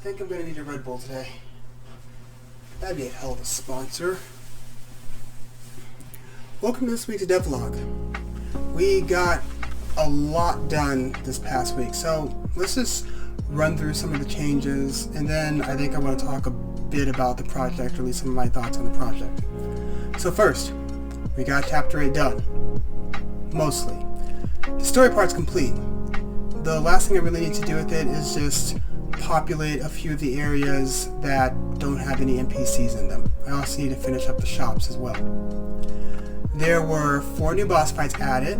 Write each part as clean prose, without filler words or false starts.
think I'm gonna need a Red Bull today. That'd be a hell of a sponsor. Welcome to this week's devlog. We got a lot done this past week, so let's just run through some of the changes, and then I think I want to talk a bit about the project, or at least some of my thoughts on the project. So first, we got Chapter 8 done. Mostly. The story part's complete. The last thing I really need to do with it is just populate a few of the areas that don't have any NPCs in them. I also need to finish up the shops as well. There were 4 new boss fights added.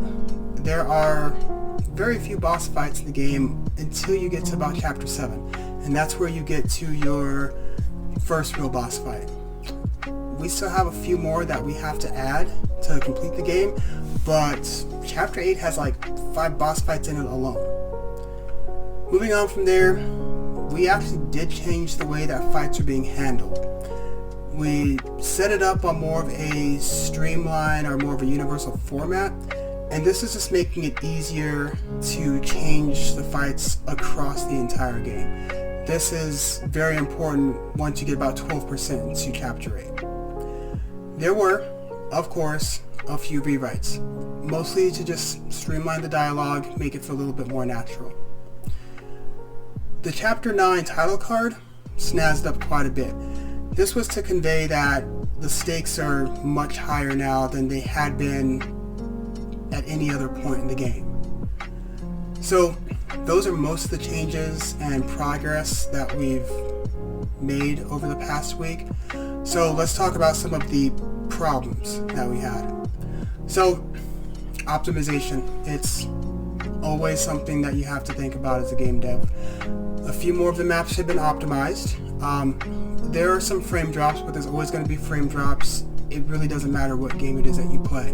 There are very few boss fights in the game until you get to about Chapter 7, and that's where you get to your first real boss fight. We still have a few more that we have to add to complete the game, but Chapter 8 has like 5 boss fights in it alone. Moving on from there, we actually did change the way that fights are being handled. We set it up on more of a streamline or more of a universal format, and this is just making it easier to change the fights across the entire game. This is very important once you get about 12% into Chapter 8. There were, of course, a few rewrites, mostly to just streamline the dialogue, make it feel a little bit more natural. The Chapter 9 title card snazzed up quite a bit. This was to convey that the stakes are much higher now than they had been at any other point in the game. So those are most of the changes and progress that we've made over the past week. So let's talk about some of the problems that we had. So optimization, it's always something that you have to think about as a game dev. A few more of the maps have been optimized. There are some frame drops, but there's always going to be frame drops. It really doesn't matter what game it is that you play.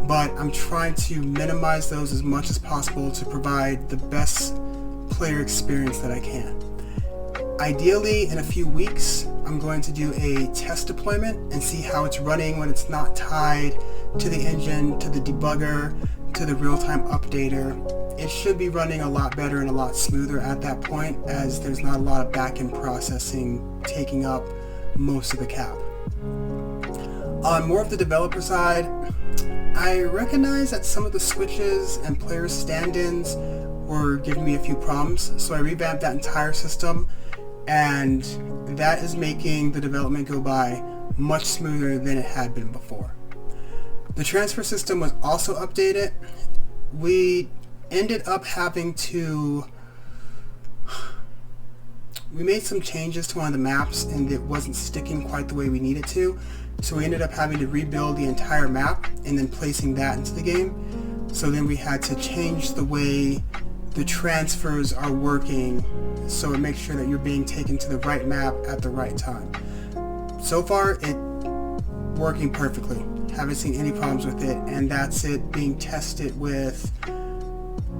But I'm trying to minimize those as much as possible to provide the best player experience that I can. Ideally, in a few weeks, I'm going to do a test deployment and see how it's running when it's not tied to the engine, to the debugger, to the real-time updater. It should be running a lot better and a lot smoother at that point, as there's not a lot of back-end processing taking up most of the cap. On more of the developer side, I recognize that some of the switches and player stand-ins were giving me a few problems, so I revamped that entire system, and that is making the development go by much smoother than it had been before. The transfer system was also updated. We ended up having to... We made some changes to one of the maps and it wasn't sticking quite the way we needed to, so we ended up having to rebuild the entire map and then placing that into the game. So then we had to change the way the transfers are working so it makes sure that you're being taken to the right map at the right time. So far, it's working perfectly. Haven't seen any problems with it, and that's it being tested with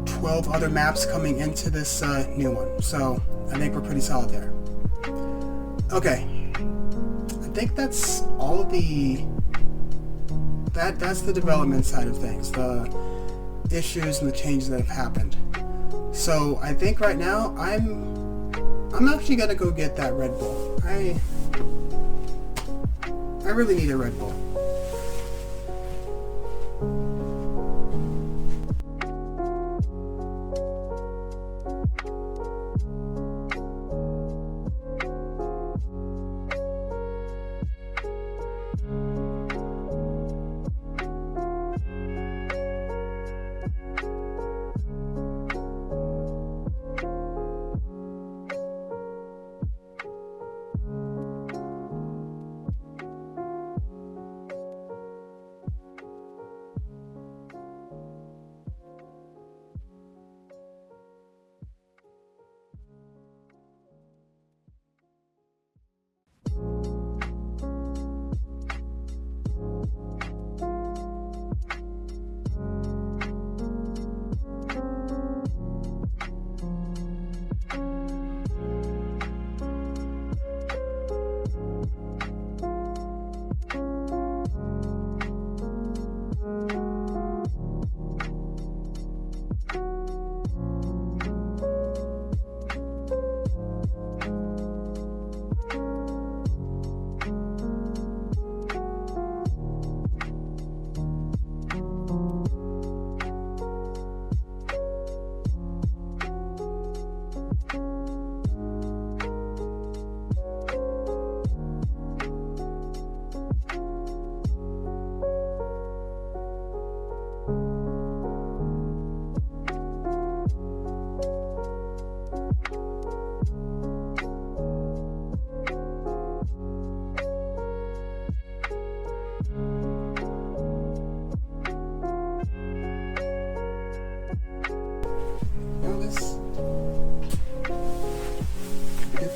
12 other maps coming into this new one. So I think we're pretty solid there. Okay, I think that's all the that's the development side of things, the issues and the changes that have happened. So I think right now I'm actually gonna go get that Red Bull. I really need a Red Bull.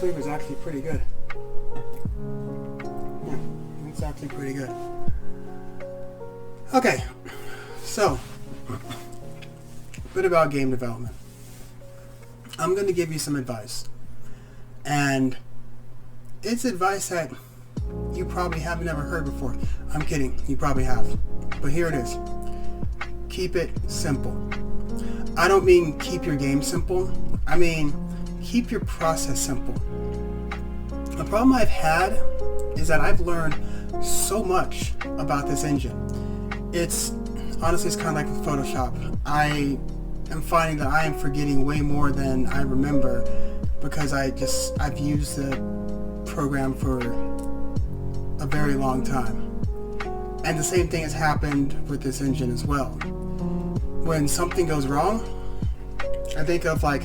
flavor is actually pretty good. Yeah, it's actually pretty good. Okay, so a bit about game development. I'm going to give you some advice, and it's advice that you probably haven't ever heard before. I'm kidding, you probably have, but here it is. Keep it simple. I don't mean keep your game simple. I mean keep your process simple. The problem I've had is that I've learned so much about this engine. It's kind of like with Photoshop. I am finding that I am forgetting way more than I remember because I've used the program for a very long time. And the same thing has happened with this engine as well. When something goes wrong, I think of like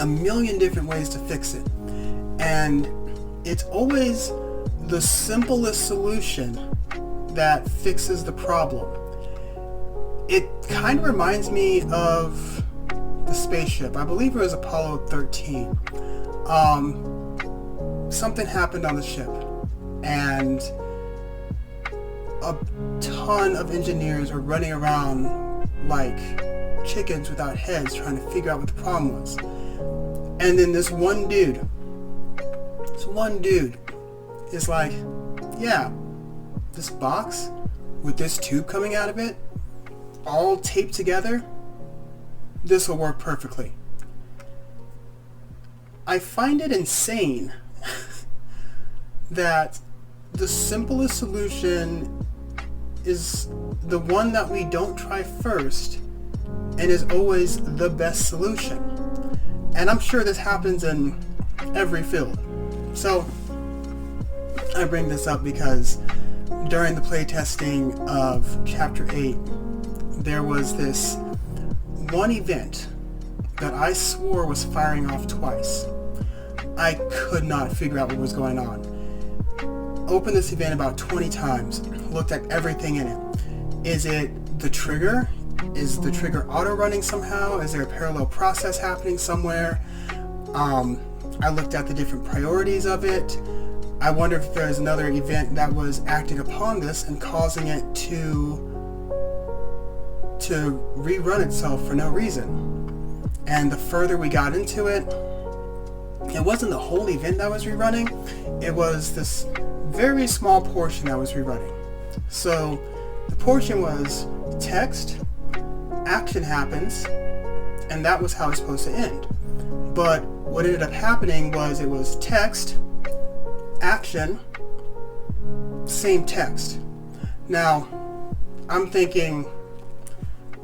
a million different ways to fix it. And it's always the simplest solution that fixes the problem. It kind of reminds me of the spaceship. I believe it was Apollo 13. Something happened on the ship, and a ton of engineers were running around like chickens without heads trying to figure out what the problem was. And then this one dude is like, yeah, this box with this tube coming out of it, all taped together, this will work perfectly. I find it insane that the simplest solution is the one that we don't try first and is always the best solution. And I'm sure this happens in every field. So I bring this up because during the playtesting of Chapter 8, there was this one event that I swore was firing off twice. I could not figure out what was going on. Opened this event about 20 times, looked at everything in it. Is it the trigger? Is the trigger auto-running somehow? Is there a parallel process happening somewhere? I looked at the different priorities of it. I wondered if there's another event that was acting upon this and causing it to rerun itself for no reason. And the further we got into it, it wasn't the whole event that was rerunning. It was this very small portion that was rerunning. So the portion was text, action happens, and that was how it's supposed to end. But what ended up happening was it was text, action, same text. Now, I'm thinking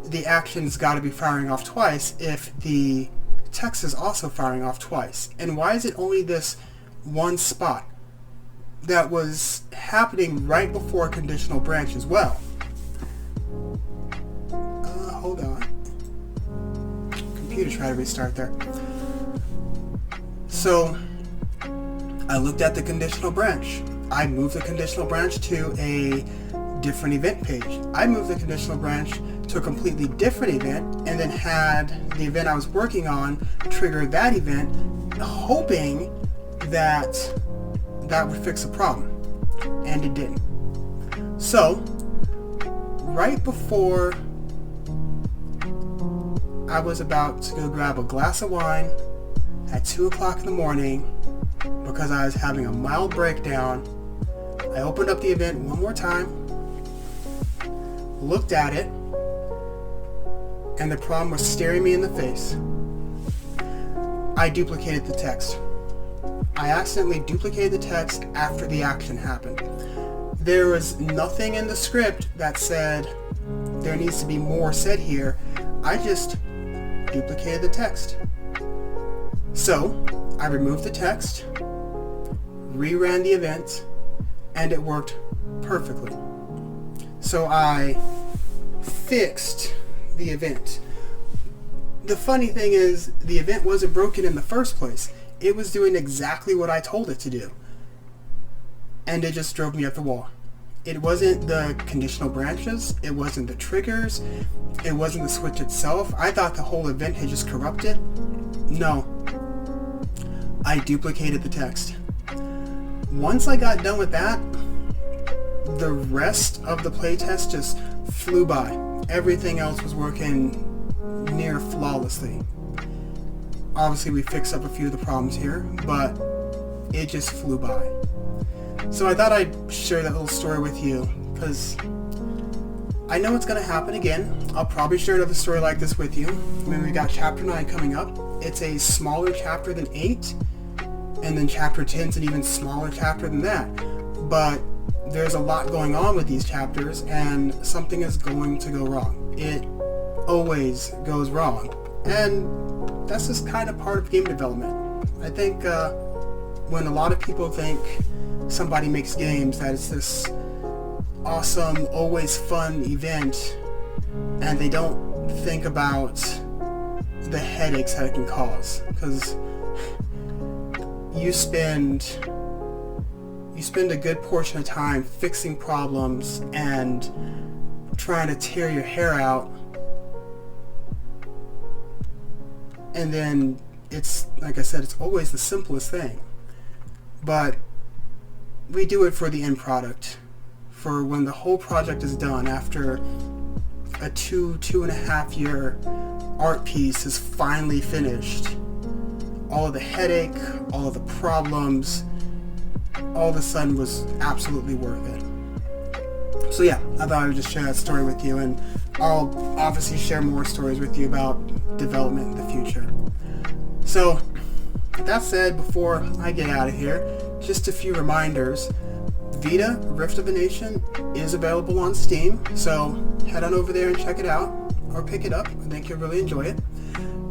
the action's got to be firing off twice if the text is also firing off twice. And why is it only this one spot that was happening right before conditional branch as well? Hold on. Computer tried to restart there. So I looked at the conditional branch. I moved the conditional branch to a different event page. I moved the conditional branch to a completely different event and then had the event I was working on trigger that event, hoping that that would fix the problem. And it didn't. So right before I was about to go grab a glass of wine at 2 o'clock in the morning because I was having a mild breakdown, I opened up the event one more time, looked at it, and the problem was staring me in the face. I duplicated the text. I accidentally duplicated the text after the action happened. There was nothing in the script that said there needs to be more said here. I just duplicated the text. So I removed the text, reran the event, and it worked perfectly. So I fixed the event. The funny thing is, the event wasn't broken in the first place. It was doing exactly what I told it to do. And it just drove me up the wall. It wasn't the conditional branches, it wasn't the triggers, it wasn't the switch itself. I thought the whole event had just corrupted. No. I duplicated the text. Once I got done with that, the rest of the playtest just flew by. Everything else was working near flawlessly. Obviously we fixed up a few of the problems here, but it just flew by. So I thought I'd share that little story with you, because I know it's going to happen again. I'll probably share another story like this with you. I mean, we got chapter 9 coming up. It's a smaller chapter than 8, and then chapter 10's an even smaller chapter than that. But there's a lot going on with these chapters, and something is going to go wrong. It always goes wrong. And that's just kind of part of game development. I think when a lot of people think somebody makes games, that it's this awesome, always fun event, and they don't think about the headaches that it can cause. Because you spend a good portion of time fixing problems and trying to tear your hair out, and then it's, like I said, it's always the simplest thing. But we do it for the end product, for when the whole project is done, after a 2.5 year art piece is finally finished. All of the headache, all of the problems, all of a sudden was absolutely worth it. So yeah, I thought I would just share that story with you, and I'll obviously share more stories with you about development in the future. So, with that said, before I get out of here, just a few reminders. Vita Rift of a Nation is available on Steam, so head on over there and check it out, or pick it up. I think you'll really enjoy it.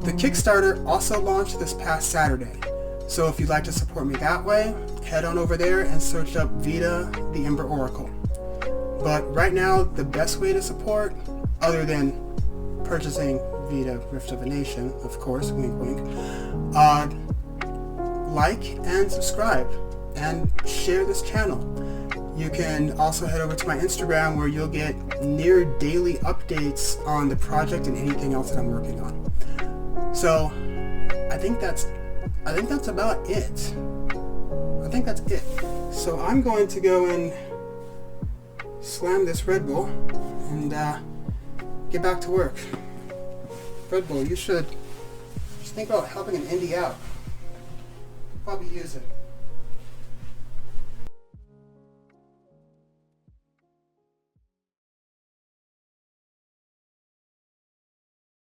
The Kickstarter also launched this past Saturday, so if you'd like to support me that way, head on over there and search up Vita the Ember Oracle. But right now, the best way to support, other than purchasing Vita Rift of a Nation, of course, wink wink, like and subscribe and share this channel. You can also head over to my Instagram, where you'll get near daily updates on the project and anything else that I'm working on. So I think that's about it. I think that's it. So I'm going to go and slam this Red Bull and get back to work. Red Bull, you should just think about helping an indie out. Probably use it.